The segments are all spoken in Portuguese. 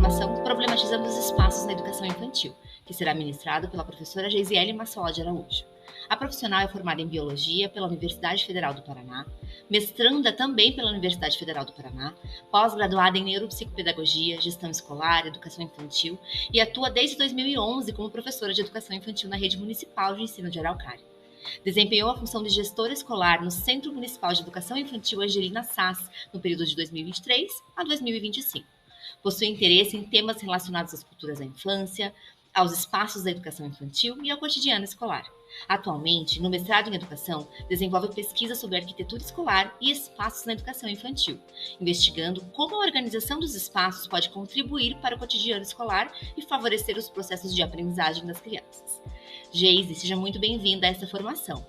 formação Problematizando os Espaços na Educação Infantil, que será ministrado pela professora Geisiele Massola de Araújo. A profissional é formada em Biologia pela Universidade Federal do Paraná, mestranda também pela Universidade Federal do Paraná, pós-graduada em Neuropsicopedagogia, Gestão Escolar, Educação Infantil e atua desde 2011 como professora de Educação Infantil na Rede Municipal de Ensino de Araucária. Desempenhou a função de gestora escolar no Centro Municipal de Educação Infantil Angelina Sass, no período de 2023 a 2025. Possui interesse em temas relacionados às culturas da infância, aos espaços da educação infantil e ao cotidiano escolar. Atualmente, no mestrado em Educação, desenvolve pesquisa sobre arquitetura escolar e espaços na educação infantil, investigando como a organização dos espaços pode contribuir para o cotidiano escolar e favorecer os processos de aprendizagem das crianças. Geise, seja muito bem-vinda a essa formação.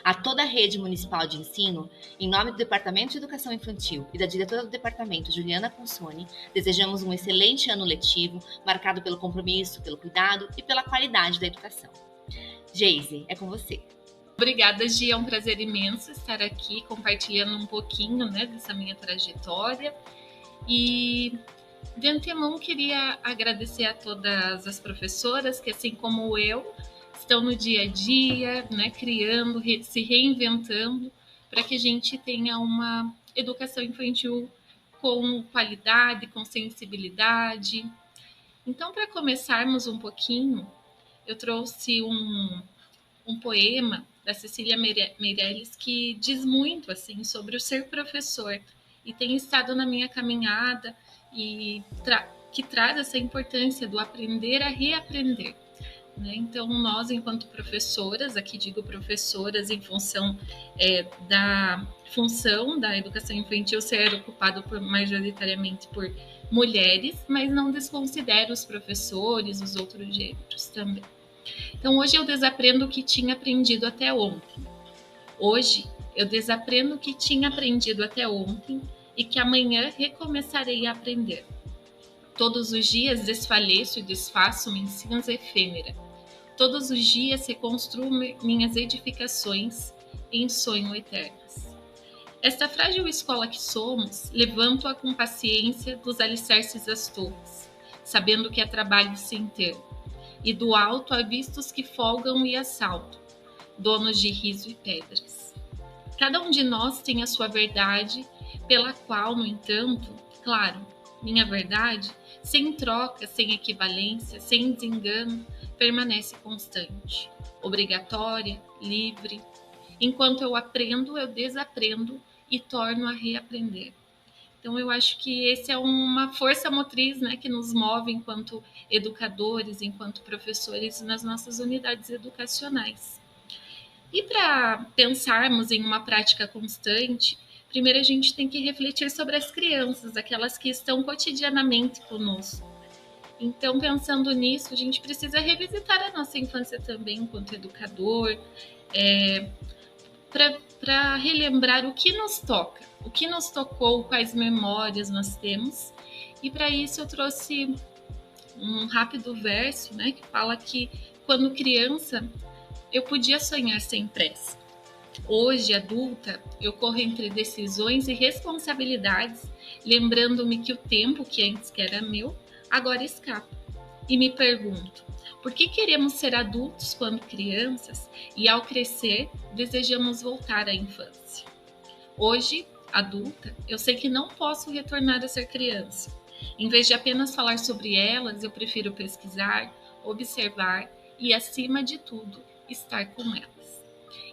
A toda a rede municipal de ensino, em nome do Departamento de Educação Infantil e da diretora do departamento, Juliana Consoni, desejamos um excelente ano letivo, marcado pelo compromisso, pelo cuidado e pela qualidade da educação. Geise, é com você. Obrigada, Gi. É um prazer imenso estar aqui compartilhando um pouquinho, dessa minha trajetória. E, de antemão, queria agradecer a todas as professoras que, assim como eu, estão no dia a dia, criando, se reinventando, para que a gente tenha uma educação infantil com qualidade, com sensibilidade. Então, para começarmos um pouquinho, eu trouxe um poema da Cecília Meirelles que diz muito assim sobre o ser professor e tem estado na minha caminhada e que traz essa importância do aprender a reaprender. Então, nós, enquanto professoras, aqui digo professoras em função da função da educação infantil ser ocupado majoritariamente por mulheres, mas não desconsidero os professores, os outros gêneros também. Então, hoje eu desaprendo o que tinha aprendido até ontem. Hoje, eu desaprendo o que tinha aprendido até ontem e que amanhã recomeçarei a aprender. Todos os dias desfaleço e desfaço-me em cinza efêmera. Todos os dias reconstruo minhas edificações em sonho eternas. Esta frágil escola que somos, levanto-a com paciência dos alicerces das torres, sabendo que é trabalho sem ter, e do alto avisto os que folgam e assaltam, donos de riso e pedras. Cada um de nós tem a sua verdade, pela qual, no entanto, claro, minha verdade, sem troca, sem equivalência, sem desengano, permanece constante, obrigatória, livre. Enquanto eu aprendo, eu desaprendo e torno a reaprender. Então, eu acho que essa é uma força motriz, que nos move enquanto educadores, enquanto professores nas nossas unidades educacionais. E para pensarmos em uma prática constante, primeiro a gente tem que refletir sobre as crianças, aquelas que estão cotidianamente conosco. Então, pensando nisso, a gente precisa revisitar a nossa infância também enquanto educador, para relembrar o que nos toca, o que nos tocou, quais memórias nós temos. E para isso eu trouxe um rápido verso, que fala que quando criança eu podia sonhar sem pressa. Hoje, adulta, eu corro entre decisões e responsabilidades, lembrando-me que o tempo que antes era meu, agora escapa. E me pergunto, por que queremos ser adultos quando crianças e, ao crescer, desejamos voltar à infância? Hoje, adulta, eu sei que não posso retornar a ser criança. Em vez de apenas falar sobre elas, eu prefiro pesquisar, observar e, acima de tudo, estar com elas.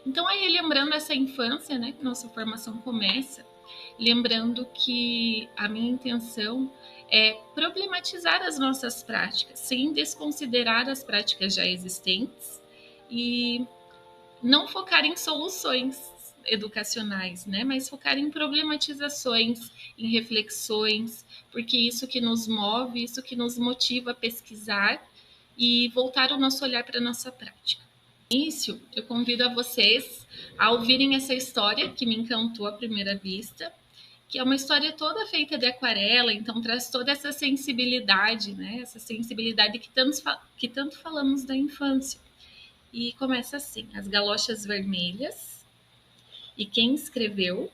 Então, aí, lembrando essa infância, que nossa formação começa, lembrando que a minha intenção é problematizar as nossas práticas, sem desconsiderar as práticas já existentes e não focar em soluções educacionais, mas focar em problematizações, em reflexões, porque isso que nos move, isso que nos motiva a pesquisar e voltar o nosso olhar para a nossa prática. No início, eu convido a vocês a ouvirem essa história que me encantou à primeira vista, que é uma história toda feita de aquarela, então traz toda essa sensibilidade, essa sensibilidade que tanto falamos da infância. E começa assim, As Galochas Vermelhas, e quem escreveu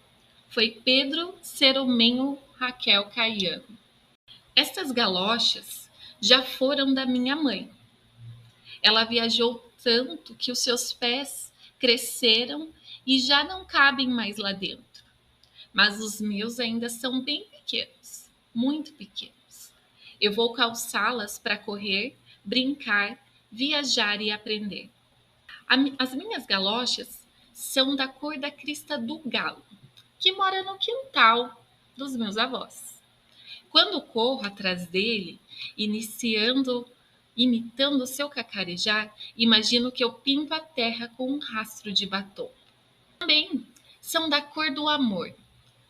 foi Pedro Ceromenho Raquel Caiano. Estas galochas já foram da minha mãe. Ela viajou tanto que os seus pés cresceram e já não cabem mais lá dentro. Mas os meus ainda são bem pequenos, muito pequenos. Eu vou calçá-las para correr, brincar, viajar e aprender. As minhas galochas são da cor da crista do galo, que mora no quintal dos meus avós. Quando corro atrás dele, imitando o seu cacarejar, imagino que eu pinto a terra com um rastro de batom. Também são da cor do amor,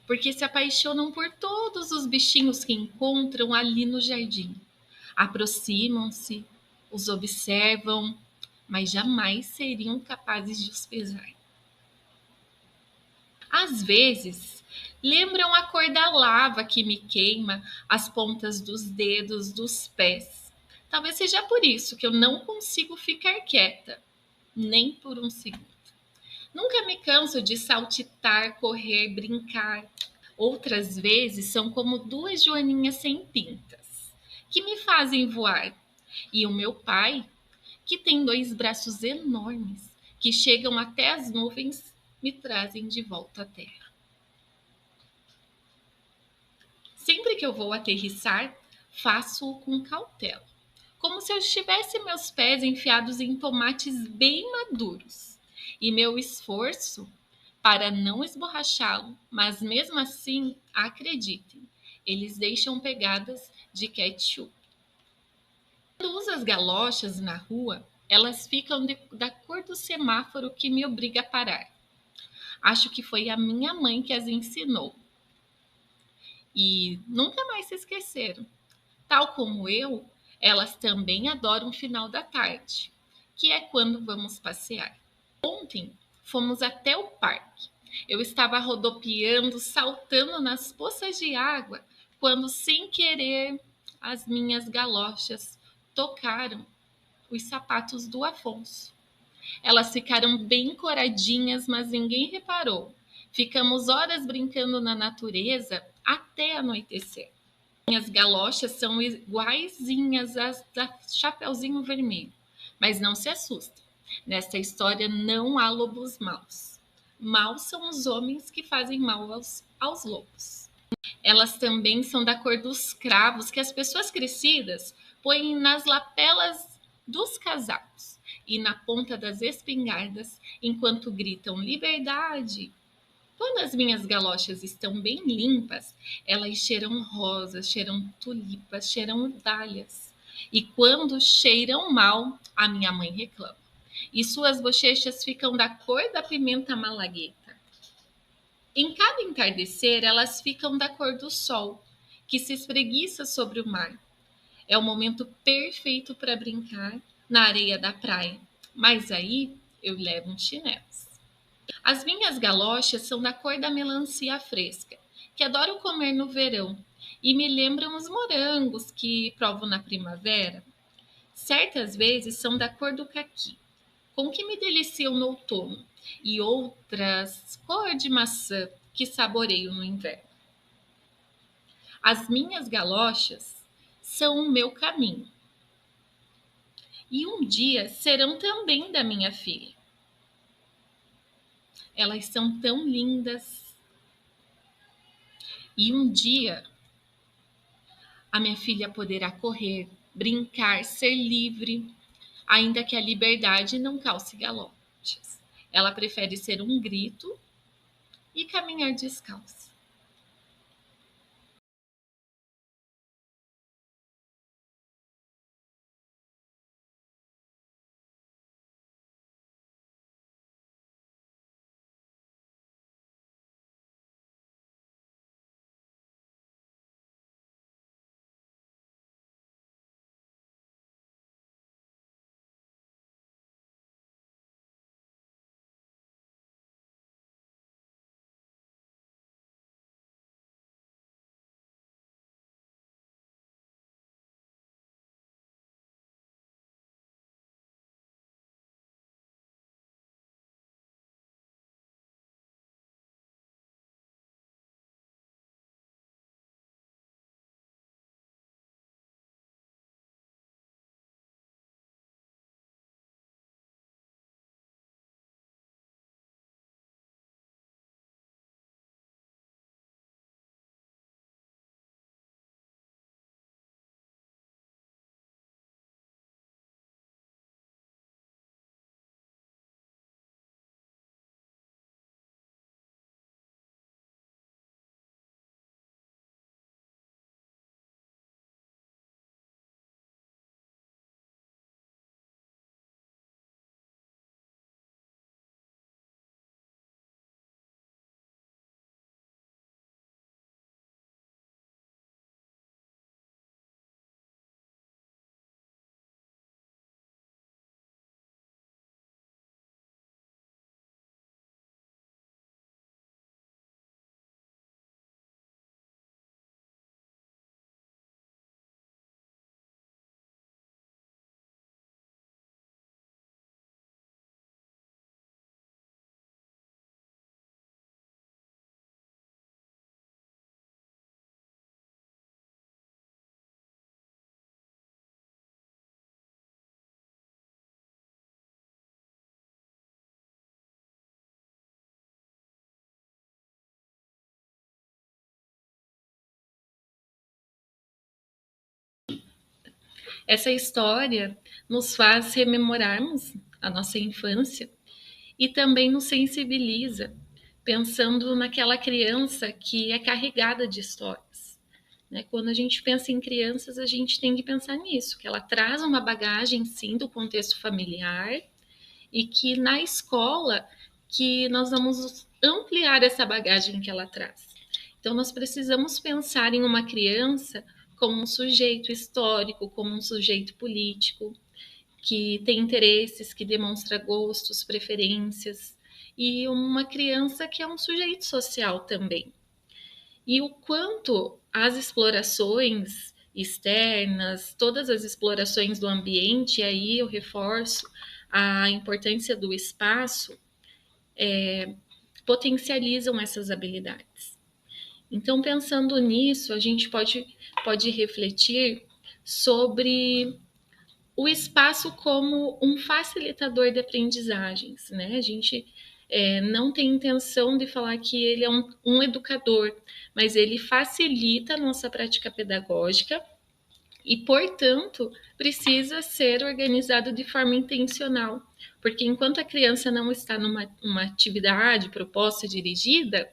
porque se apaixonam por todos os bichinhos que encontram ali no jardim. Aproximam-se, os observam, mas jamais seriam capazes de os pesar. Às vezes, lembram a cor da lava que me queima as pontas dos dedos dos pés. Talvez seja por isso que eu não consigo ficar quieta, nem por um segundo. Nunca me canso de saltitar, correr, brincar. Outras vezes são como duas joaninhas sem pintas, que me fazem voar. E o meu pai, que tem dois braços enormes, que chegam até as nuvens, me trazem de volta à terra. Sempre que eu vou aterrissar, faço-o com cautela, como se eu tivesse meus pés enfiados em tomates bem maduros. E meu esforço para não esborrachá-lo, mas mesmo assim, acreditem, eles deixam pegadas de ketchup. Quando uso as galochas na rua, elas ficam da cor do semáforo que me obriga a parar. Acho que foi a minha mãe que as ensinou. E nunca mais se esqueceram. Tal como eu, elas também adoram o final da tarde, que é quando vamos passear. Ontem fomos até o parque. Eu estava rodopiando, saltando nas poças de água, quando, sem querer, as minhas galochas tocaram os sapatos do Afonso. Elas ficaram bem coradinhas, mas ninguém reparou. Ficamos horas brincando na natureza até anoitecer. Minhas galochas são iguaizinhas às da Chapeuzinho Vermelho, mas não se assustem. Nesta história não há lobos maus. Maus são os homens que fazem mal aos lobos. Elas também são da cor dos cravos que as pessoas crescidas põem nas lapelas dos casacos e na ponta das espingardas enquanto gritam liberdade. Quando as minhas galochas estão bem limpas, elas cheiram rosas, cheiram tulipas, cheiram dálias. E quando cheiram mal, a minha mãe reclama. E suas bochechas ficam da cor da pimenta malagueta. Em cada entardecer, elas ficam da cor do sol, que se espreguiça sobre o mar. É o momento perfeito para brincar na areia da praia. Mas aí eu levo um chinelos. As minhas galochas são da cor da melancia fresca, que adoro comer no verão, e me lembram os morangos que provo na primavera. Certas vezes são da cor do caqui, com que me delicio no outono, e outras cor de maçã, que saboreio no inverno. As minhas galochas são o meu caminho, e um dia serão também da minha filha. Elas são tão lindas. E um dia a minha filha poderá correr, brincar, ser livre, ainda que a liberdade não calce galoches. Ela prefere ser um grito e caminhar descalça. Essa história nos faz rememorarmos a nossa infância e também nos sensibiliza, pensando naquela criança que é carregada de histórias. Quando a gente pensa em crianças, a gente tem que pensar nisso, que ela traz uma bagagem, sim, do contexto familiar, e que na escola que nós vamos ampliar essa bagagem que ela traz. Então, nós precisamos pensar em uma criança como um sujeito histórico, como um sujeito político, que tem interesses, que demonstra gostos, preferências, e uma criança que é um sujeito social também. E o quanto as explorações externas, todas as explorações do ambiente, aí eu reforço a importância do espaço, potencializam essas habilidades. Então, pensando nisso, a gente pode refletir sobre o espaço como um facilitador de aprendizagens, né? A gente não tem intenção de falar que ele é um educador, mas ele facilita a nossa prática pedagógica e, portanto, precisa ser organizado de forma intencional, porque enquanto a criança não está numa atividade proposta, dirigida,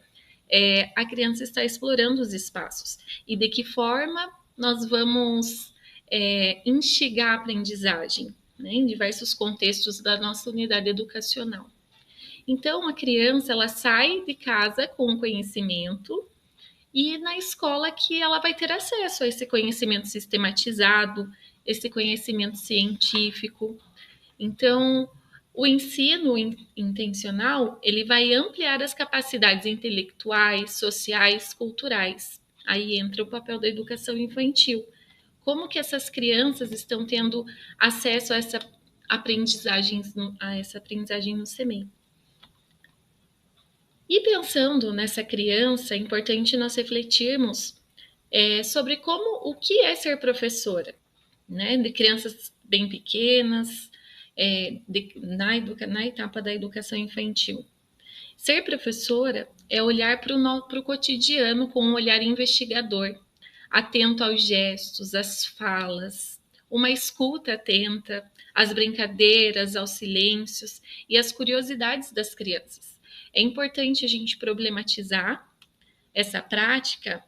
a criança está explorando os espaços. E de que forma nós vamos instigar a aprendizagem, né, em diversos contextos da nossa unidade educacional. Então, a criança ela sai de casa com conhecimento e na escola que ela vai ter acesso a esse conhecimento sistematizado, esse conhecimento científico. Então, o ensino intencional, ele vai ampliar as capacidades intelectuais, sociais, culturais. Aí entra o papel da educação infantil. Como que essas crianças estão tendo acesso a essa aprendizagem no SEMEI? E pensando nessa criança, é importante nós refletirmos sobre o que é ser professora, né? De crianças bem pequenas, na etapa da educação infantil. Ser professora é olhar para o cotidiano com um olhar investigador, atento aos gestos, às falas, uma escuta atenta, às brincadeiras, aos silêncios e às curiosidades das crianças. É importante a gente problematizar essa prática,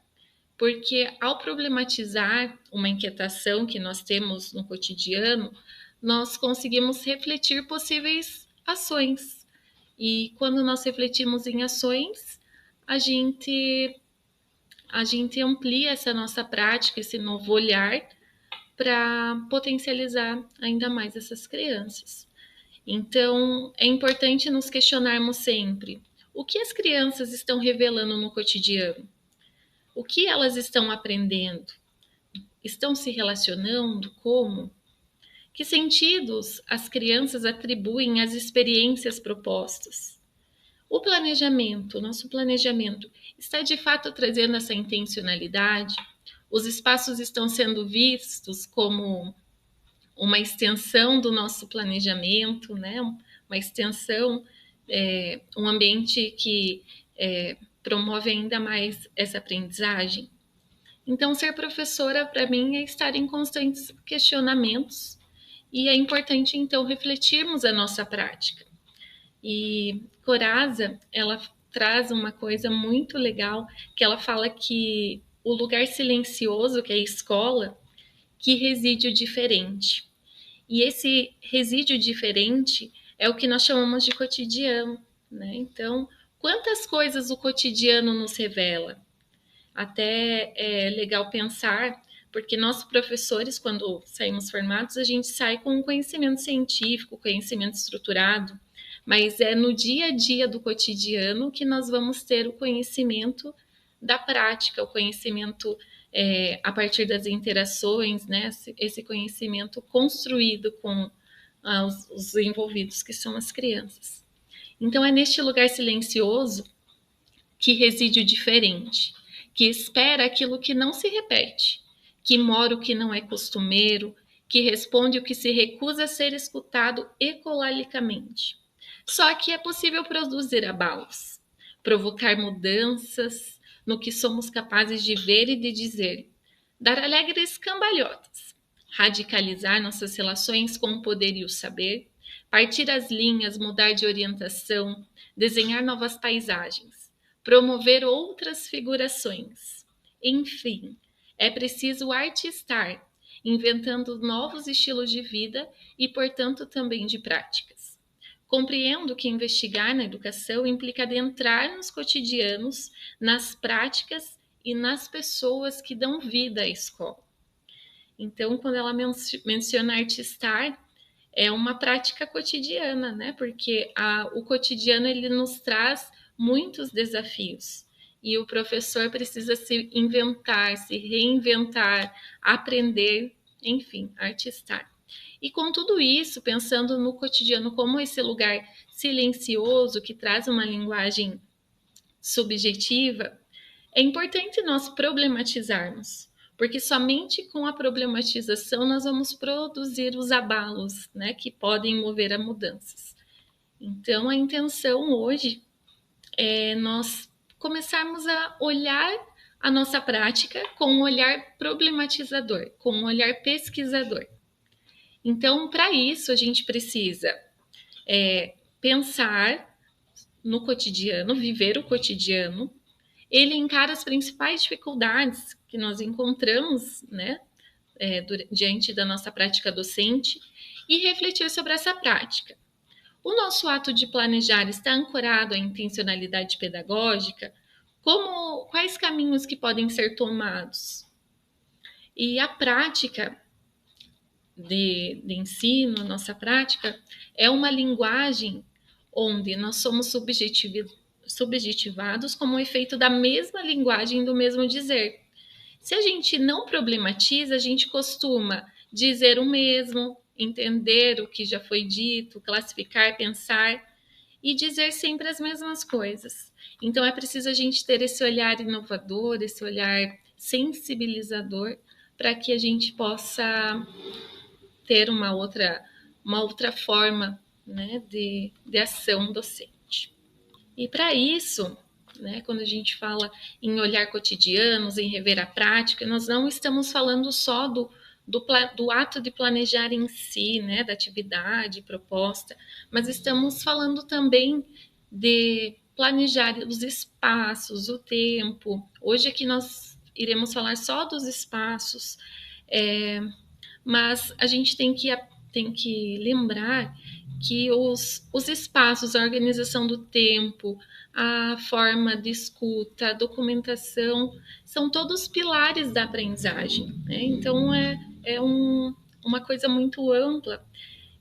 porque ao problematizar uma inquietação que nós temos no cotidiano, nós conseguimos refletir possíveis ações. E quando nós refletimos em ações, a gente amplia essa nossa prática, esse novo olhar, para potencializar ainda mais essas crianças. Então, é importante nos questionarmos sempre o que as crianças estão revelando no cotidiano, o que elas estão aprendendo, estão se relacionando, como? Que sentidos as crianças atribuem às experiências propostas? O planejamento, nosso planejamento, está de fato trazendo essa intencionalidade? Os espaços estão sendo vistos como uma extensão do nosso planejamento, né? Uma extensão, um ambiente que promove ainda mais essa aprendizagem. Então, ser professora, para mim, é estar em constantes questionamentos e é importante, então, refletirmos a nossa prática. E Coraza, ela traz uma coisa muito legal, que ela fala que o lugar silencioso, que é a escola, que reside o diferente. E esse resíduo diferente é o que nós chamamos de cotidiano, né? Então, quantas coisas o cotidiano nos revela? Até é legal pensar, porque nós professores, quando saímos formados, a gente sai com um conhecimento científico, conhecimento estruturado, mas é no dia a dia do cotidiano que nós vamos ter o conhecimento da prática, o conhecimento a partir das interações, né? Esse conhecimento construído com os envolvidos, que são as crianças. Então, é neste lugar silencioso que reside o diferente, que espera aquilo que não se repete, que mora o que não é costumeiro, que responde o que se recusa a ser escutado ecolalicamente. Só que é possível produzir abalos, provocar mudanças no que somos capazes de ver e de dizer, dar alegres cambalhotas, radicalizar nossas relações com o poder e o saber, partir as linhas, mudar de orientação, desenhar novas paisagens, promover outras figurações. Enfim, é preciso artistar, inventando novos estilos de vida e, portanto, também de práticas. Compreendo que investigar na educação implica adentrar nos cotidianos, nas práticas e nas pessoas que dão vida à escola. Então, quando ela menciona artistar, é uma prática cotidiana, né? Porque o cotidiano ele nos traz muitos desafios e o professor precisa se inventar, se reinventar, aprender, enfim, artistar. E com tudo isso, pensando no cotidiano como esse lugar silencioso que traz uma linguagem subjetiva, é importante nós problematizarmos, porque somente com a problematização nós vamos produzir os abalos, né, que podem mover a mudanças. Então, a intenção hoje é nós começarmos a olhar a nossa prática com um olhar problematizador, com um olhar pesquisador. Então, para isso, a gente precisa pensar no cotidiano, viver o cotidiano, elencar as principais dificuldades que nós encontramos, né, diante da nossa prática docente e refletir sobre essa prática. O nosso ato de planejar está ancorado à intencionalidade pedagógica? Quais caminhos que podem ser tomados? E a prática de ensino, a nossa prática, é uma linguagem onde nós somos subjetivados como efeito da mesma linguagem, do mesmo dizer. Se a gente não problematiza, a gente costuma dizer o mesmo, entender o que já foi dito, classificar, pensar e dizer sempre as mesmas coisas. Então é preciso a gente ter esse olhar inovador, esse olhar sensibilizador, para que a gente possa ter uma outra forma, né, de ação docente. E para isso, né, quando a gente fala em olhar cotidianos, em rever a prática, nós não estamos falando só do ato de planejar em si, né, da atividade proposta, mas estamos falando também de planejar os espaços, o tempo. Hoje aqui nós iremos falar só dos espaços, mas a gente tem que lembrar que os espaços, a organização do tempo, a forma de escuta, a documentação, são todos pilares da aprendizagem, né? Então, uma coisa muito ampla.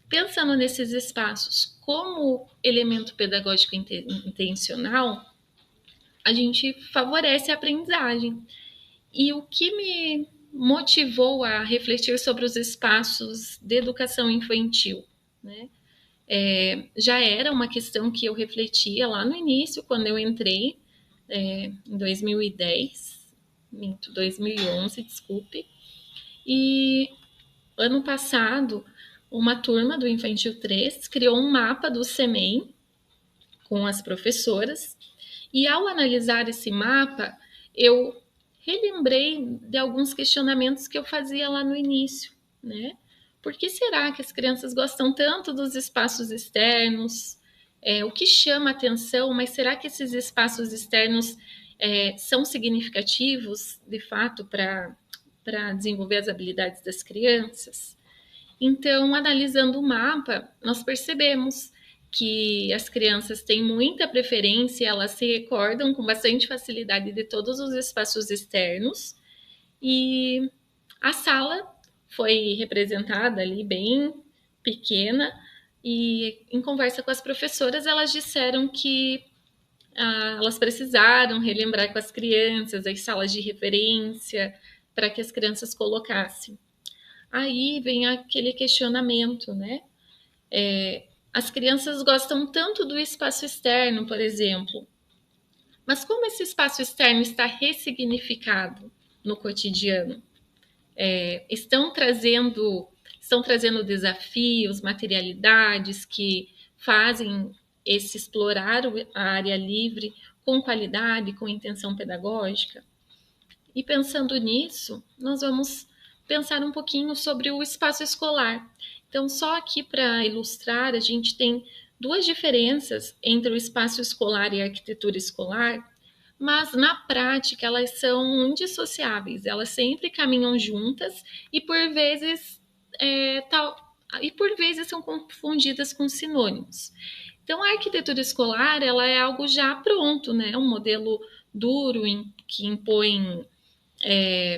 Pensando nesses espaços como elemento pedagógico intencional, a gente favorece a aprendizagem. E o que me motivou a refletir sobre os espaços de educação infantil, né? Já era uma questão que eu refletia lá no início, quando eu entrei, em 2011, desculpe. E ano passado, uma turma do Infantil 3 criou um mapa do CEMEI com as professoras, e ao analisar esse mapa, eu relembrei de alguns questionamentos que eu fazia lá no início, né? Por que será que as crianças gostam tanto dos espaços externos? O que chama atenção, mas será que esses espaços externos são significativos, de fato, para desenvolver as habilidades das crianças? Então, analisando o mapa, nós percebemos que as crianças têm muita preferência, elas se recordam com bastante facilidade de todos os espaços externos, e a sala foi representada ali bem pequena, e em conversa com as professoras, elas disseram que elas precisaram relembrar com as crianças as salas de referência para que as crianças colocassem. Aí vem aquele questionamento, né? As crianças gostam tanto do espaço externo, por exemplo, mas como esse espaço externo está ressignificado no cotidiano? Estão trazendo desafios, materialidades que fazem esse explorar a área livre com qualidade, com intenção pedagógica? E pensando nisso, nós vamos pensar um pouquinho sobre o espaço escolar. Então, só aqui para ilustrar, a gente tem duas diferenças entre o espaço escolar e a arquitetura escolar, mas na prática elas são indissociáveis, elas sempre caminham juntas e por vezes são confundidas com sinônimos. Então a arquitetura escolar ela é algo já pronto, né? Um modelo duro que impõe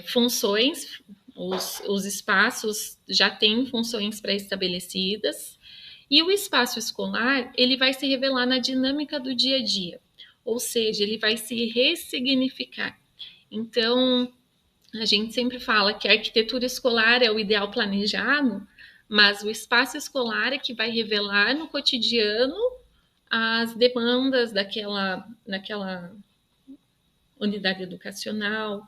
funções, os espaços já têm funções pré-estabelecidas e o espaço escolar ele vai se revelar na dinâmica do dia a dia, ou seja, ele vai se ressignificar. Então, a gente sempre fala que a arquitetura escolar é o ideal planejado, mas o espaço escolar é que vai revelar no cotidiano as demandas daquela unidade educacional,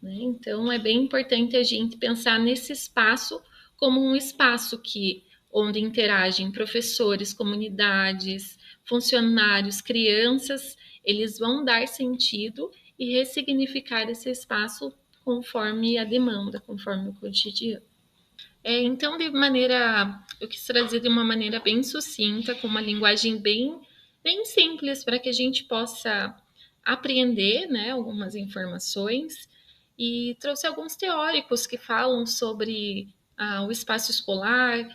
né? Então, é bem importante a gente pensar nesse espaço como um espaço onde interagem professores, comunidades, funcionários, crianças, eles vão dar sentido e ressignificar esse espaço conforme a demanda, conforme o cotidiano. Então, eu quis trazer de uma maneira bem sucinta, com uma linguagem bem simples, para que a gente possa apreender, né, algumas informações, e trouxe alguns teóricos que falam sobre o espaço escolar,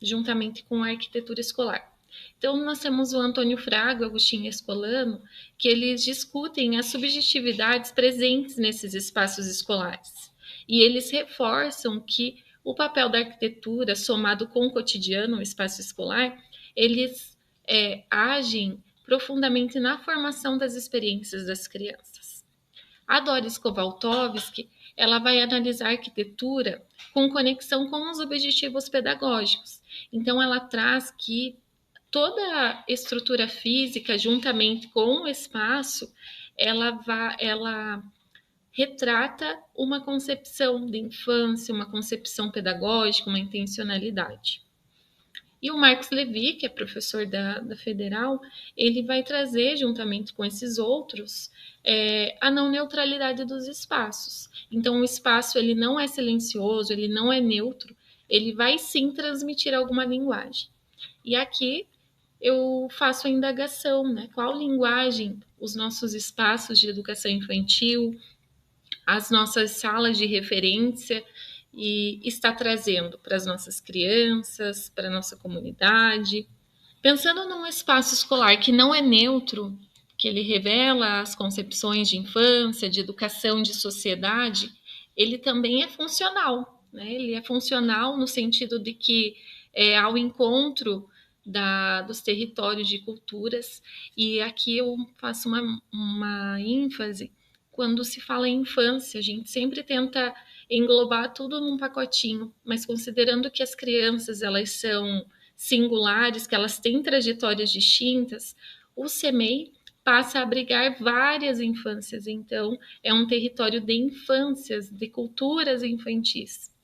juntamente com a arquitetura escolar. Então, nós temos o Antônio Fraga, o Agostinho Escolano, que eles discutem as subjetividades presentes nesses espaços escolares. E eles reforçam que o papel da arquitetura, somado com o cotidiano, o espaço escolar, eles agem profundamente na formação das experiências das crianças. A Doris Kowaltowski, ela vai analisar a arquitetura com conexão com os objetivos pedagógicos. Então, ela traz que toda a estrutura física, juntamente com o espaço, ela retrata uma concepção de infância, uma concepção pedagógica, uma intencionalidade. E o Marcos Levy, que é professor da Federal, ele vai trazer, juntamente com esses outros, a não neutralidade dos espaços. Então, o espaço ele não é silencioso, ele não é neutro, ele vai sim transmitir alguma linguagem. E aqui eu faço a indagação, né? Qual linguagem os nossos espaços de educação infantil, as nossas salas de referência e está trazendo para as nossas crianças, para a nossa comunidade. Pensando num espaço escolar que não é neutro, que ele revela as concepções de infância, de educação, de sociedade, ele também é funcional, né? Ele é funcional no sentido de que ao encontro dos territórios de culturas, e aqui eu faço uma ênfase. Quando se fala em infância, a gente sempre tenta englobar tudo num pacotinho, mas considerando que as crianças elas são singulares, que elas têm trajetórias distintas, o CEMEI passa a abrigar várias infâncias. Então, é um território de infâncias, de culturas infantis.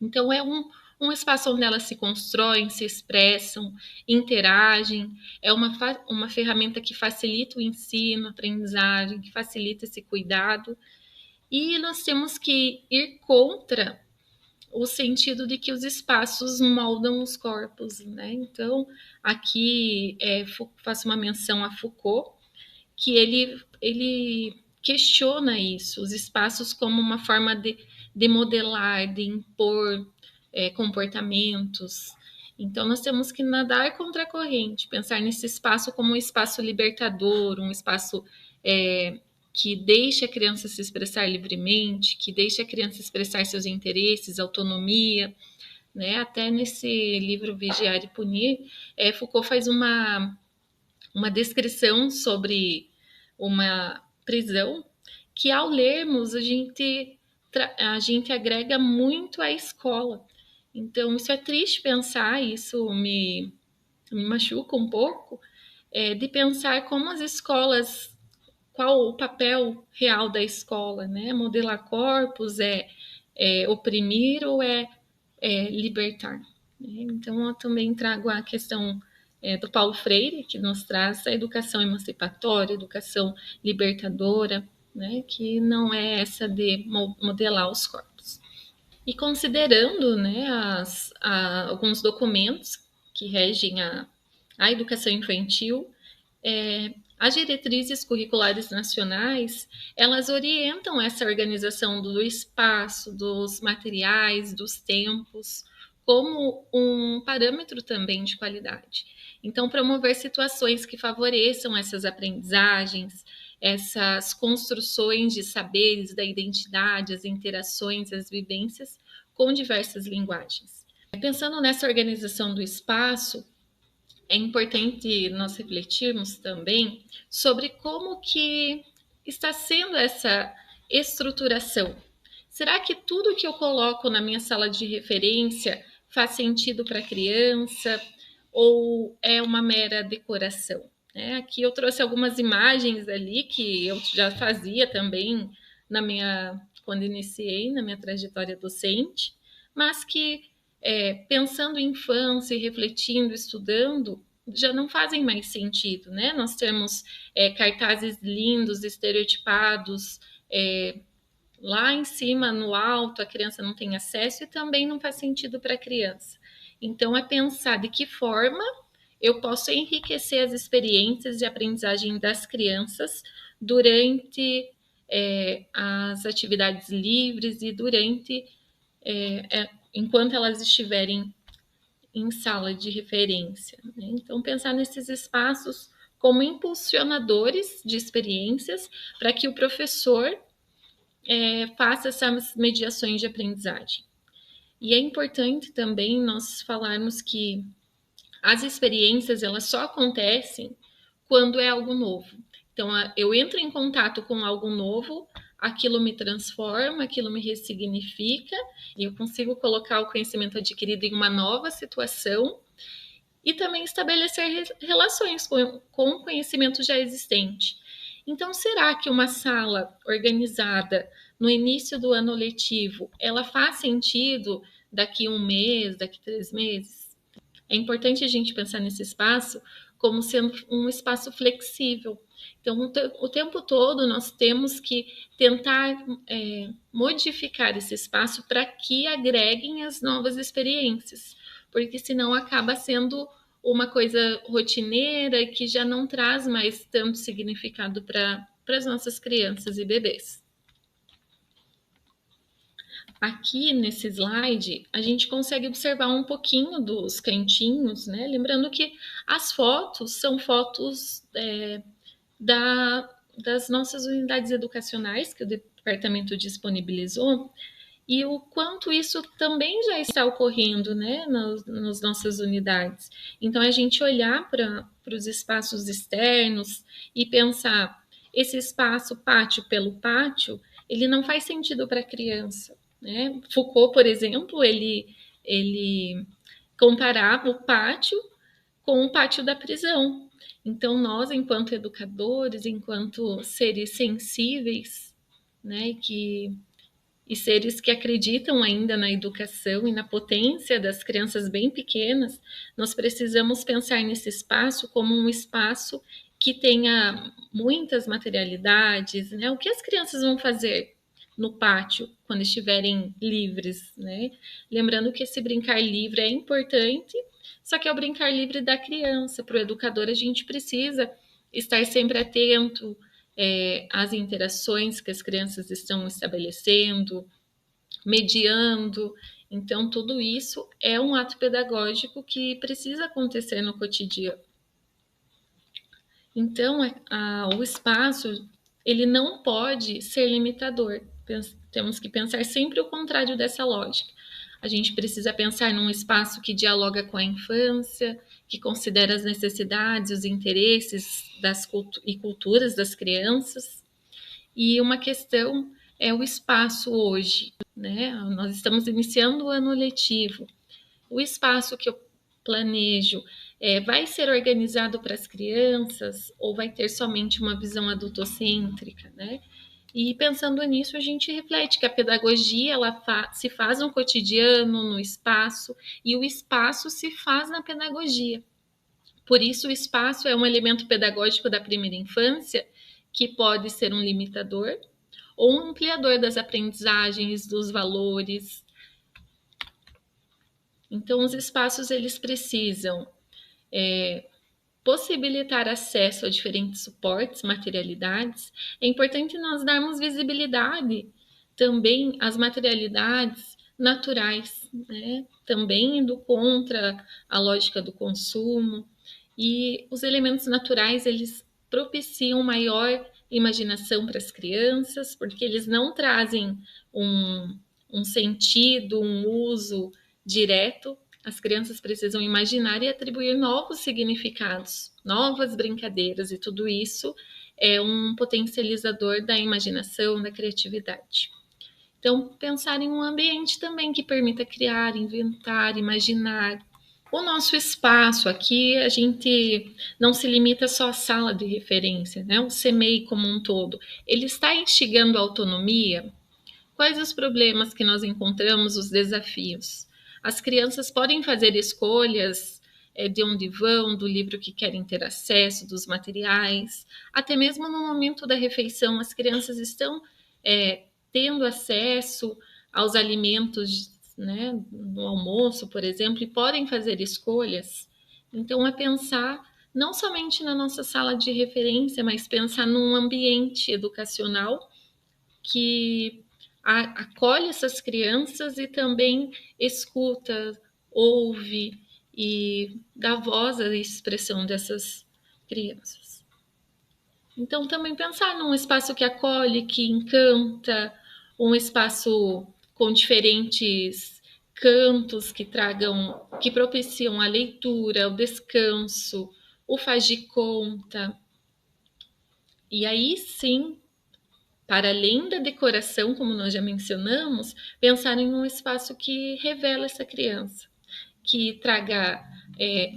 Então, é um espaço onde elas se constroem, se expressam, interagem. É uma ferramenta que facilita o ensino, a aprendizagem, que facilita esse cuidado. E nós temos que ir contra o sentido de que os espaços moldam os corpos, né? Então, aqui faço uma menção a Foucault, que ele questiona isso, os espaços como uma forma de modelar, de impor comportamentos. Então, nós temos que nadar contra a corrente, pensar nesse espaço como um espaço libertador, um espaço que deixa a criança se expressar livremente, que deixa a criança expressar seus interesses, autonomia, né? Até nesse livro Vigiar e Punir, Foucault faz uma descrição sobre uma prisão que, ao lermos, a gente agrega muito à escola. Então, isso é triste pensar, isso me machuca um pouco, de pensar como as escolas, qual o papel real da escola, né? Modelar corpos, oprimir ou libertar? Né? Então, eu também trago a questão do Paulo Freire, que nos traz a educação emancipatória, educação libertadora, né? Que não é essa de modelar os corpos. E considerando, né, alguns documentos que regem a educação infantil, as diretrizes curriculares nacionais, elas orientam essa organização do espaço, dos materiais, dos tempos, como um parâmetro também de qualidade. Então, promover situações que favoreçam essas aprendizagens, essas construções de saberes, da identidade, as interações, as vivências com diversas linguagens. Pensando nessa organização do espaço, é importante nós refletirmos também sobre como que está sendo essa estruturação. Será que tudo que eu coloco na minha sala de referência faz sentido para a criança ou é uma mera decoração? Aqui eu trouxe algumas imagens ali que eu já fazia também quando iniciei na minha trajetória docente, mas que pensando em infância e refletindo, estudando, já não fazem mais sentido, né? Nós temos cartazes lindos, estereotipados, lá em cima, no alto, a criança não tem acesso e também não faz sentido para a criança. Então, é pensar de que forma eu posso enriquecer as experiências de aprendizagem das crianças durante as atividades livres e durante enquanto elas estiverem em sala de referência. Né? Então, pensar nesses espaços como impulsionadores de experiências para que o professor faça essas mediações de aprendizagem. E é importante também nós falarmos que as experiências elas só acontecem quando é algo novo. Então, eu entro em contato com algo novo, aquilo me transforma, aquilo me ressignifica, e eu consigo colocar o conhecimento adquirido em uma nova situação e também estabelecer relações com o conhecimento já existente. Então, será que uma sala organizada no início do ano letivo, ela faz sentido daqui 1 mês, daqui 3 meses? É importante a gente pensar nesse espaço como sendo um espaço flexível. Então, o tempo todo nós temos que tentar modificar esse espaço para que agreguem as novas experiências, porque senão acaba sendo uma coisa rotineira que já não traz mais tanto significado para as nossas crianças e bebês. Aqui nesse slide, a gente consegue observar um pouquinho dos cantinhos, né? Lembrando que as fotos são fotos das nossas unidades educacionais que o departamento disponibilizou e o quanto isso também já está ocorrendo, né, nas nossas unidades. Então, a gente olhar para os espaços externos e pensar, esse espaço pátio pelo pátio, ele não faz sentido para a criança, né? Foucault, por exemplo, ele comparava o pátio com o pátio da prisão. Então, nós, enquanto educadores, enquanto seres sensíveis, né, e seres que acreditam ainda na educação e na potência das crianças bem pequenas, nós precisamos pensar nesse espaço como um espaço que tenha muitas materialidades, né? O que as crianças vão fazer no pátio quando estiverem livres, né? Lembrando que esse brincar livre é importante, só que é o brincar livre da criança. Para o educador, a gente precisa estar sempre atento às interações que as crianças estão estabelecendo, mediando. Então, tudo isso é um ato pedagógico que precisa acontecer no cotidiano. Então, o espaço, ele não pode ser limitador. Temos que pensar sempre o contrário dessa lógica. A gente precisa pensar num espaço que dialoga com a infância, que considera as necessidades, os interesses e culturas das crianças. E uma questão é o espaço hoje, né? Nós estamos iniciando o ano letivo. O espaço que eu planejo vai ser organizado para as crianças ou vai ter somente uma visão adultocêntrica, né? E pensando nisso, a gente reflete que a pedagogia se faz no cotidiano, no espaço, e o espaço se faz na pedagogia. Por isso, o espaço é um elemento pedagógico da primeira infância que pode ser um limitador ou um ampliador das aprendizagens, dos valores, Então, os espaços eles precisam possibilitar acesso a diferentes suportes, materialidades. É importante nós darmos visibilidade também às materialidades naturais, né? Também indo contra a lógica do consumo. E os elementos naturais, eles propiciam maior imaginação para as crianças, porque eles não trazem um sentido, um uso direto. As crianças precisam imaginar e atribuir novos significados, novas brincadeiras, e tudo isso é um potencializador da imaginação, da criatividade. Então, pensar em um ambiente também que permita criar, inventar, imaginar. O nosso espaço aqui, a gente não se limita só à sala de referência, né? O CEMEI como um todo, ele está instigando a autonomia. Quais os problemas que nós encontramos, os desafios? As crianças podem fazer escolhas de onde vão, do livro que querem ter acesso, dos materiais. Até mesmo no momento da refeição, as crianças estão tendo acesso aos alimentos, né, no almoço, por exemplo, e podem fazer escolhas. Então, é pensar não somente na nossa sala de referência, mas pensar num ambiente educacional que acolhe essas crianças e também escuta, ouve e dá voz à expressão dessas crianças. Então, também pensar num espaço que acolhe, que encanta, um espaço com diferentes cantos que tragam, que propiciam a leitura, o descanso, o faz de conta. E aí sim, para além da decoração, como nós já mencionamos, pensar em um espaço que revela essa criança, que traga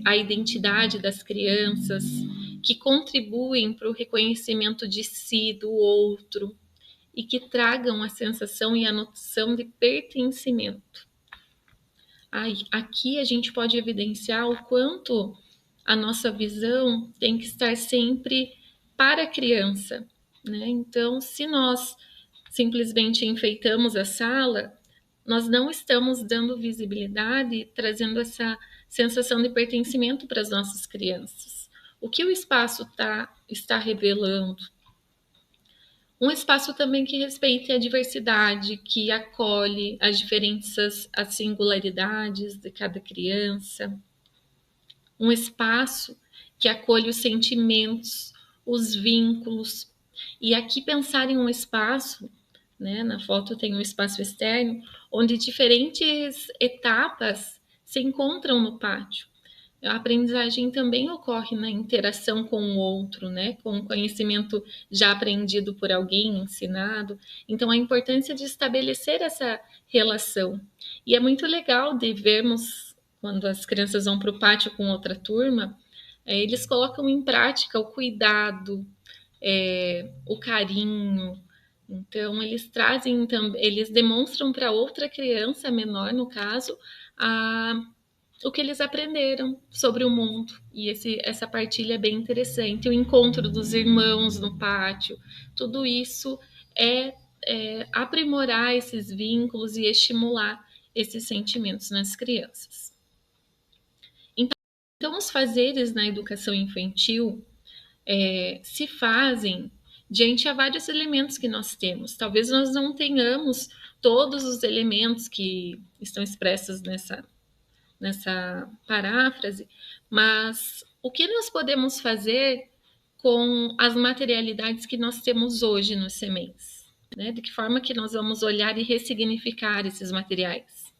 a identidade das crianças, que contribuem para o reconhecimento de si, do outro, e que tragam a sensação e a noção de pertencimento. Aqui a gente pode evidenciar o quanto a nossa visão tem que estar sempre para a criança, né? Então, se nós simplesmente enfeitamos a sala, nós não estamos dando visibilidade, trazendo essa sensação de pertencimento para as nossas crianças. O que o espaço está revelando? Um espaço também que respeite a diversidade, que acolhe as diferenças, as singularidades de cada criança. Um espaço que acolhe os sentimentos, os vínculos. E aqui pensar em um espaço, né, na foto tem um espaço externo, onde diferentes etapas se encontram no pátio. A aprendizagem também ocorre na interação com o outro, né? Com o conhecimento já aprendido por alguém, ensinado. Então, a importância de estabelecer essa relação. E é muito legal de vermos, quando as crianças vão para o pátio com outra turma, eles colocam em prática o cuidado, o carinho. Então, eles demonstram para outra criança, menor no caso, o que eles aprenderam sobre o mundo. E essa partilha é bem interessante. O encontro dos irmãos no pátio, tudo isso é aprimorar esses vínculos e estimular esses sentimentos nas crianças. Então, os fazeres na educação infantil se fazem diante a vários elementos que nós temos. Talvez nós não tenhamos todos os elementos que estão expressos nessa paráfrase, mas o que nós podemos fazer com as materialidades que nós temos hoje nos CEMEIs? Né? De que forma que nós vamos olhar e ressignificar esses materiais?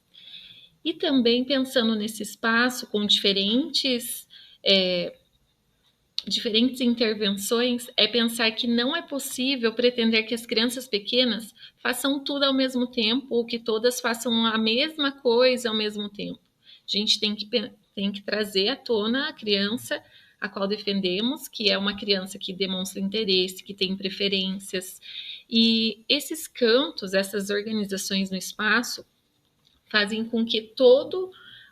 E também pensando nesse espaço com diferentes intervenções, é pensar que não é possível pretender que as crianças pequenas façam tudo ao mesmo tempo ou que todas façam a mesma coisa ao mesmo tempo. A gente tem que trazer à tona a criança a qual defendemos, que é uma criança que demonstra interesse, que tem preferências. E esses cantos, essas organizações no espaço, fazem com que todos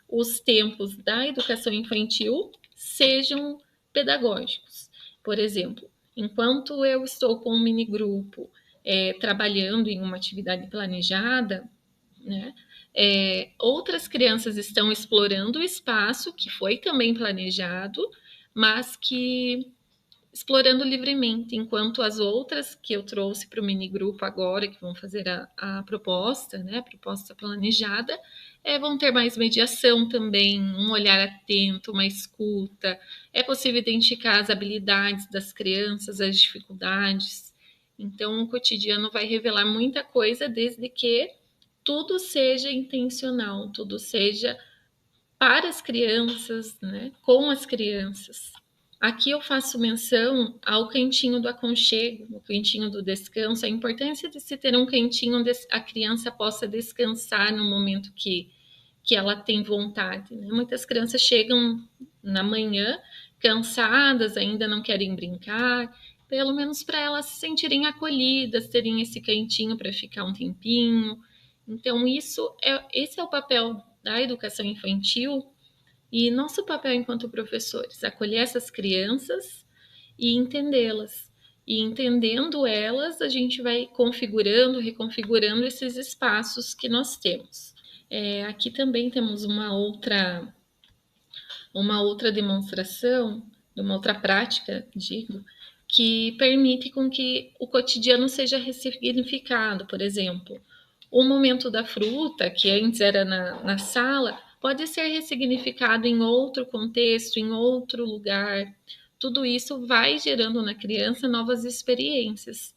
os tempos da educação infantil sejam pedagógicos. Por exemplo, enquanto eu estou com um minigrupo trabalhando em uma atividade planejada, né, Outras crianças estão explorando o espaço que foi também planejado, mas que explorando livremente, enquanto as outras que eu trouxe para o minigrupo agora, que vão fazer a proposta, né, a proposta planejada, vão ter mais mediação também, um olhar atento, uma escuta. É possível identificar as habilidades das crianças, as dificuldades. Então, o cotidiano vai revelar muita coisa, desde que tudo seja intencional, tudo seja para as crianças, né, com as crianças. Aqui eu faço menção ao cantinho do aconchego, o cantinho do descanso, a importância de se ter um cantinho onde a criança possa descansar no momento que ela tem vontade. Né? Muitas crianças chegam na manhã cansadas, ainda não querem brincar, pelo menos para elas se sentirem acolhidas, terem esse cantinho para ficar um tempinho. Então, esse é o papel da educação infantil e nosso papel enquanto professores, acolher essas crianças e entendê-las. E entendendo elas, a gente vai configurando, reconfigurando esses espaços que nós temos. Aqui também temos uma outra demonstração, uma outra prática, digo, que permite com que o cotidiano seja ressignificado. Por exemplo, o momento da fruta, que antes era na sala, pode ser ressignificado em outro contexto, em outro lugar. Tudo isso vai gerando na criança novas experiências.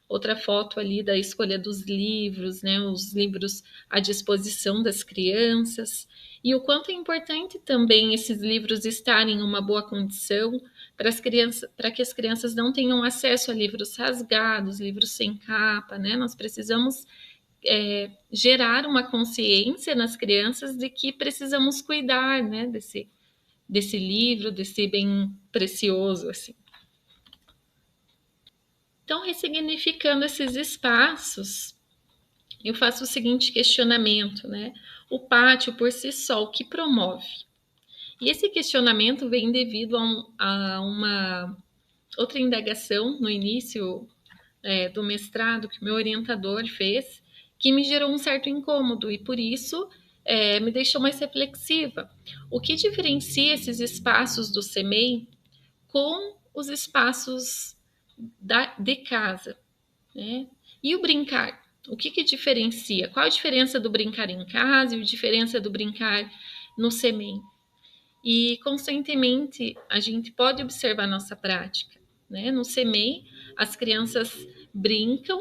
Outra foto ali da escolha dos livros, né? Os livros à disposição das crianças. E o quanto é importante também esses livros estarem em uma boa condição para que as crianças não tenham acesso a livros rasgados, livros sem capa, né? Nós precisamos gerar uma consciência nas crianças de que precisamos cuidar, né, desse livro, desse bem precioso, assim. Então, ressignificando esses espaços, eu faço o seguinte questionamento, né? O pátio, por si só, o que promove? E esse questionamento vem devido a uma outra indagação no início do mestrado que meu orientador fez, que me gerou um certo incômodo e, por isso, me deixou mais reflexiva. O que diferencia esses espaços do CEMEI com os espaços de casa? Né? E o brincar? O que diferencia? Qual a diferença do brincar em casa e a diferença do brincar no CEMEI? E, constantemente, a gente pode observar a nossa prática. Né? No CEMEI, as crianças brincam,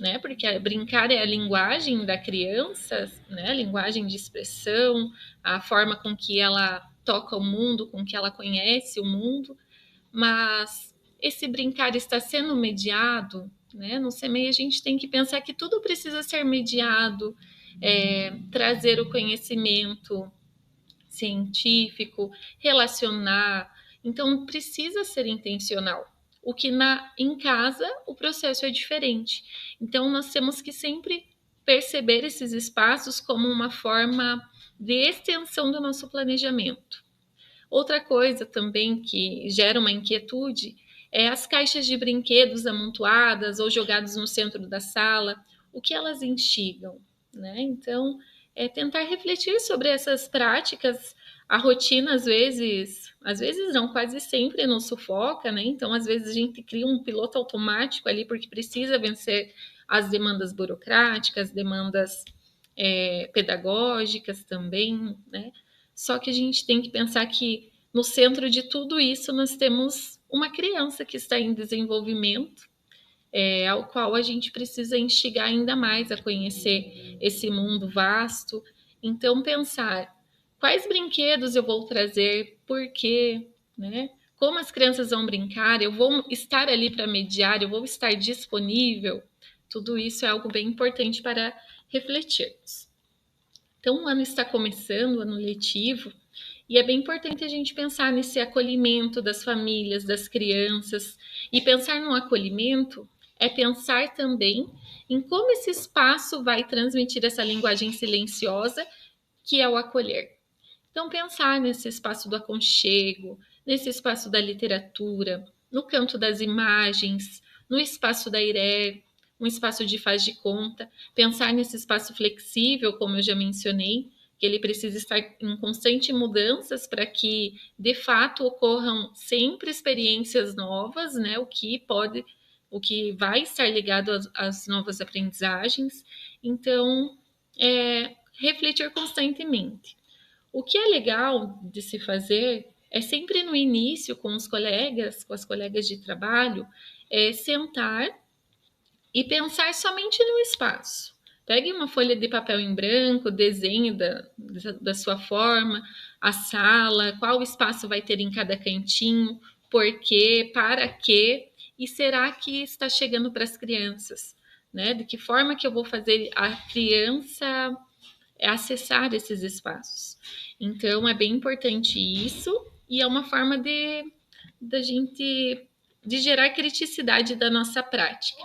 né? Porque brincar é a linguagem da criança, né? A linguagem de expressão, a forma com que ela toca o mundo, com que ela conhece o mundo, mas esse brincar está sendo mediado, né? No CEMEI a gente tem que pensar que tudo precisa ser mediado, trazer o conhecimento científico, relacionar, então precisa ser intencional. O que em casa o processo é diferente. Então nós temos que sempre perceber esses espaços como uma forma de extensão do nosso planejamento. Outra coisa também que gera uma inquietude é as caixas de brinquedos amontoadas ou jogadas no centro da sala, o que elas instigam, né? Então, tentar refletir sobre essas práticas. A rotina, às vezes não, quase sempre nos sufoca, né? Então, às vezes a gente cria um piloto automático ali porque precisa vencer as demandas burocráticas, demandas pedagógicas também, né? Só que a gente tem que pensar que no centro de tudo isso nós temos uma criança que está em desenvolvimento, ao qual a gente precisa instigar ainda mais a conhecer esse mundo vasto. Então, pensar quais brinquedos eu vou trazer, por quê, né? Como as crianças vão brincar, eu vou estar ali para mediar, eu vou estar disponível. Tudo isso é algo bem importante para refletirmos. Então, o ano está começando, o ano letivo, e é bem importante a gente pensar nesse acolhimento das famílias, das crianças. E pensar no acolhimento é pensar também em como esse espaço vai transmitir essa linguagem silenciosa que é o acolher. Então, pensar nesse espaço do aconchego, nesse espaço da literatura, no canto das imagens, no espaço da IRE, um espaço de faz de conta, pensar nesse espaço flexível, como eu já mencionei, que ele precisa estar em constante mudanças para que, de fato, ocorram sempre experiências novas, né? O que vai estar ligado às novas aprendizagens. Então, refletir constantemente. O que é legal de se fazer é sempre no início, com os colegas, com as colegas de trabalho, sentar e pensar somente no espaço. Pegue uma folha de papel em branco, desenhe da sua forma, a sala, qual espaço vai ter em cada cantinho, por quê, para quê, e será que está chegando para as crianças? Né? De que forma que eu vou fazer a criança acessar esses espaços? Então, é bem importante isso, e é uma forma da gente de gerar criticidade da nossa prática.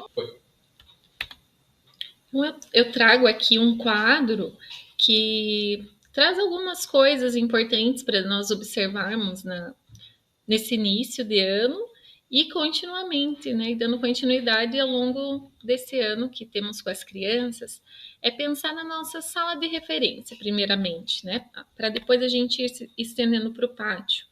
Eu trago aqui um quadro que traz algumas coisas importantes para nós observarmos nesse início de ano e continuamente, né, e dando continuidade ao longo desse ano que temos com as crianças, é pensar na nossa sala de referência, primeiramente, né, para depois a gente ir se estendendo para o pátio.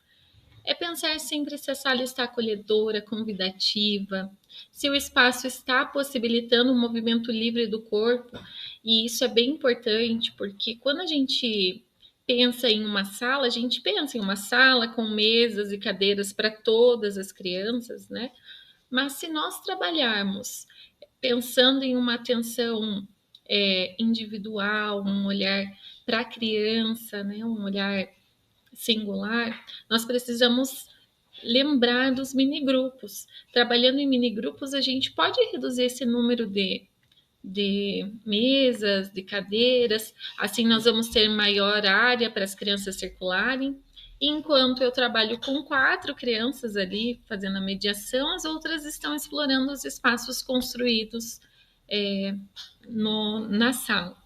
É pensar sempre se a sala está acolhedora, convidativa, se o espaço está possibilitando um movimento livre do corpo. E isso é bem importante, porque quando a gente pensa em uma sala, a gente pensa em uma sala com mesas e cadeiras para todas as crianças, né? Mas se nós trabalharmos pensando em uma atenção individual, um olhar para a criança, né? Um olhar singular, nós precisamos lembrar dos mini-grupos. Trabalhando em mini-grupos, a gente pode reduzir esse número de mesas, de cadeiras, assim nós vamos ter maior área para as crianças circularem. Enquanto eu trabalho com 4 crianças ali fazendo a mediação, as outras estão explorando os espaços construídos na sala.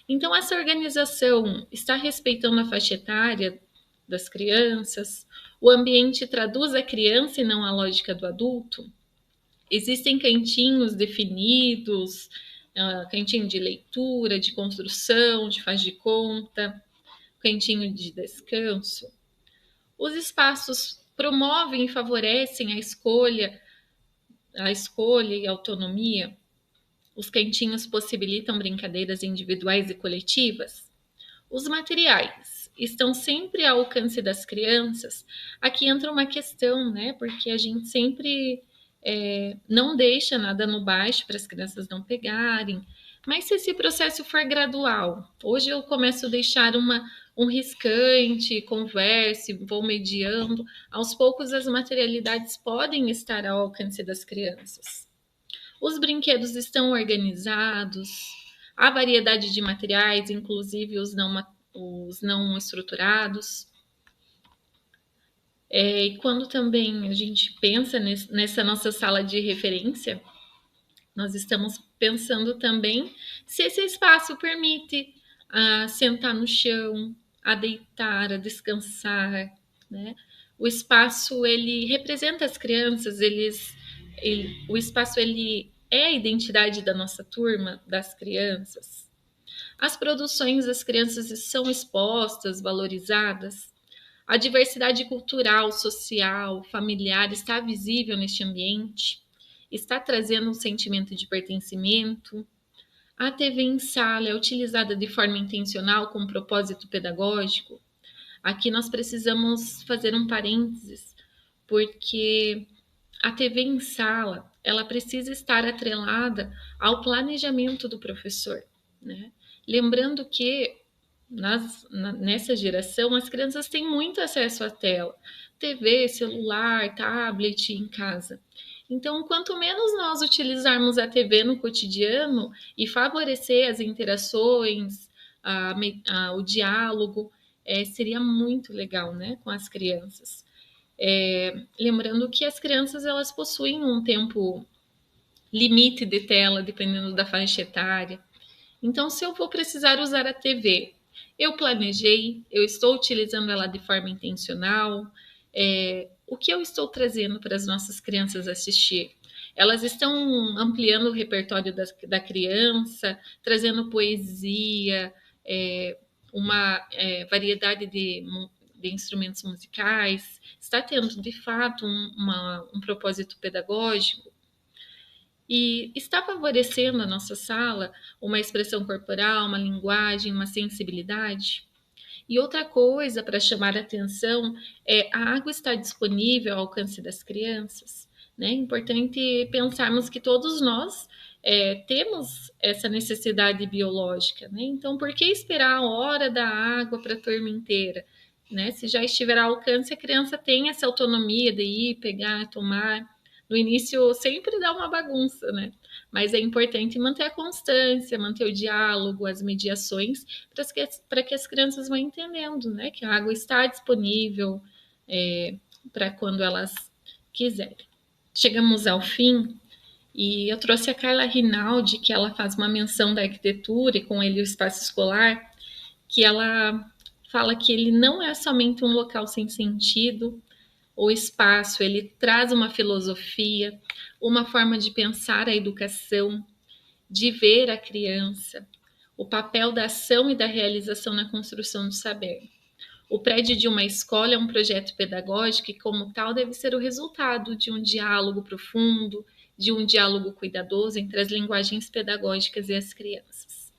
Então, essa organização está respeitando a faixa etária das crianças? O ambiente traduz a criança e não a lógica do adulto? Existem cantinhos definidos, cantinho de leitura, de construção, de faz de conta, cantinho de descanso. Os espaços promovem e favorecem a escolha e a autonomia. Os cantinhos possibilitam brincadeiras individuais e coletivas. Os materiais estão sempre ao alcance das crianças. Aqui entra uma questão, né? Porque a gente sempre não deixa nada no baixo para as crianças não pegarem. Mas se esse processo for gradual, hoje eu começo a deixar um riscante, converse, vou mediando. Aos poucos as materialidades podem estar ao alcance das crianças. Os brinquedos estão organizados, há variedade de materiais, inclusive os não estruturados. E quando também a gente pensa nessa nossa sala de referência, nós estamos pensando também se esse espaço permite sentar no chão, a deitar, a descansar, né? O espaço, ele representa as crianças, o espaço, ele é a identidade da nossa turma, das crianças. As produções das crianças são expostas, valorizadas. A diversidade cultural, social, familiar está visível neste ambiente, está trazendo um sentimento de pertencimento. A TV em sala é utilizada de forma intencional com propósito pedagógico. Aqui nós precisamos fazer um parênteses, porque a TV em sala, ela precisa estar atrelada ao planejamento do professor, né? Lembrando que nessa geração as crianças têm muito acesso à tela, TV, celular, tablet em casa. Então, quanto menos nós utilizarmos a TV no cotidiano e favorecer as interações, o diálogo, seria muito legal, né, com as crianças. Lembrando que as crianças elas possuem um tempo limite de tela, dependendo da faixa etária. Então, se eu vou precisar usar a TV, eu planejei, eu estou utilizando ela de forma intencional. O que eu estou trazendo para as nossas crianças assistir? Elas estão ampliando o repertório da criança, trazendo poesia, uma variedade de instrumentos musicais, está tendo, de fato, um propósito pedagógico e está favorecendo a nossa sala uma expressão corporal, uma linguagem, uma sensibilidade. E outra coisa para chamar a atenção é a água está disponível ao alcance das crianças. Né? É importante pensarmos que todos nós temos essa necessidade biológica. Né? Então, por que esperar a hora da água para a turma inteira? Né? Se já estiver ao alcance, a criança tem essa autonomia de ir, pegar, tomar. No início sempre dá uma bagunça, né? Mas é importante manter a constância, manter o diálogo, as mediações, para que as crianças vão entendendo, né? Que a água está disponível para quando elas quiserem. Chegamos ao fim e eu trouxe a Carla Rinaldi, que ela faz uma menção da arquitetura e com ele o espaço escolar, que ela fala que ele não é somente um local sem sentido. O espaço, ele traz uma filosofia, uma forma de pensar a educação, de ver a criança, o papel da ação e da realização na construção do saber. O prédio de uma escola é um projeto pedagógico e, como tal, deve ser o resultado de um diálogo profundo, de um diálogo cuidadoso entre as linguagens pedagógicas e as crianças.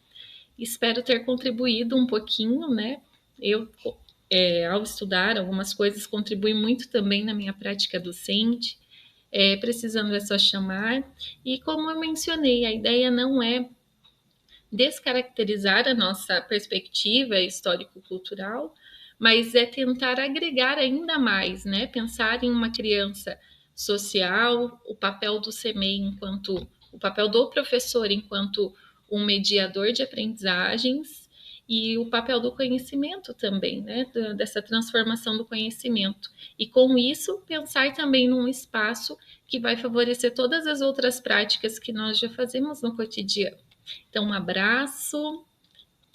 Espero ter contribuído um pouquinho, né? Ao estudar algumas coisas, contribui muito também na minha prática docente. Precisando é só chamar. E como eu mencionei, a ideia não é descaracterizar a nossa perspectiva histórico-cultural, mas é tentar agregar ainda mais, né? Pensar em uma criança social, o papel do CMEI o papel do professor enquanto um mediador de aprendizagens e o papel do conhecimento também, né? Dessa transformação do conhecimento. E com isso, pensar também num espaço que vai favorecer todas as outras práticas que nós já fazemos no cotidiano. Então, um abraço.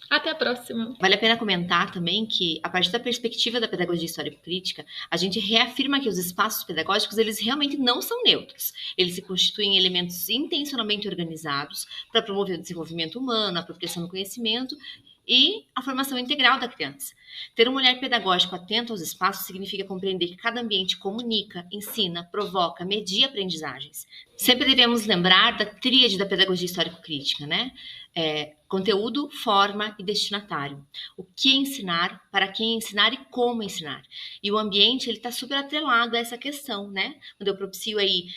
Até a próxima. Vale a pena comentar também que, a partir da perspectiva da pedagogia histórico-crítica, a gente reafirma que os espaços pedagógicos, eles realmente não são neutros. Eles se constituem em elementos intencionalmente organizados para promover o desenvolvimento humano, a apropriação do conhecimento e a formação integral da criança. Ter um olhar pedagógico atento aos espaços significa compreender que cada ambiente comunica, ensina, provoca, media aprendizagens. Sempre devemos lembrar da tríade da pedagogia histórico-crítica, né? Conteúdo, forma e destinatário. O que ensinar, para quem ensinar e como ensinar. E o ambiente, ele está super atrelado a essa questão, né? Quando eu propicio aí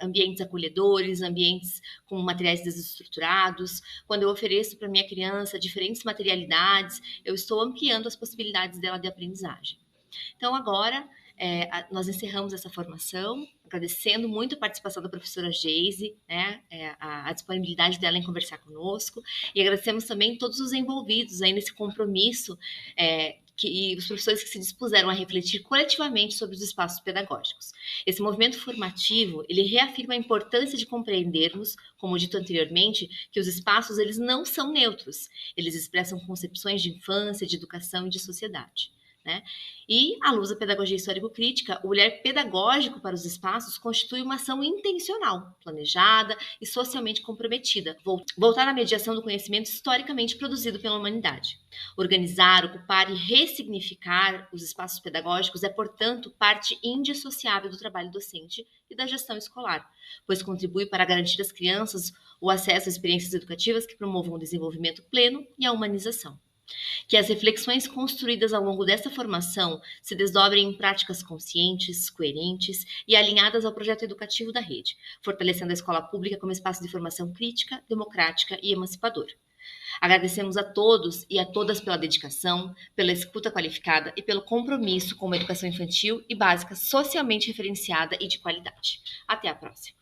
ambientes acolhedores, ambientes com materiais desestruturados, quando eu ofereço para minha criança diferentes materialidades, eu estou ampliando as possibilidades dela de aprendizagem. Então, agora, nós encerramos essa formação, agradecendo muito a participação da professora Geise, né, a disponibilidade dela em conversar conosco, e agradecemos também todos os envolvidos aí nesse compromisso, e os professores que se dispuseram a refletir coletivamente sobre os espaços pedagógicos. Esse movimento formativo, ele reafirma a importância de compreendermos, como dito anteriormente, que os espaços, eles não são neutros, eles expressam concepções de infância, de educação e de sociedade. Né? E, à luz da pedagogia histórico-crítica, o olhar pedagógico para os espaços constitui uma ação intencional, planejada e socialmente comprometida, voltada à mediação do conhecimento historicamente produzido pela humanidade. Organizar, ocupar e ressignificar os espaços pedagógicos é, portanto, parte indissociável do trabalho docente e da gestão escolar, pois contribui para garantir às crianças o acesso a experiências educativas que promovam o desenvolvimento pleno e a humanização. Que as reflexões construídas ao longo dessa formação se desdobrem em práticas conscientes, coerentes e alinhadas ao projeto educativo da rede, fortalecendo a escola pública como espaço de formação crítica, democrática e emancipadora. Agradecemos a todos e a todas pela dedicação, pela escuta qualificada e pelo compromisso com uma educação infantil e básica socialmente referenciada e de qualidade. Até a próxima!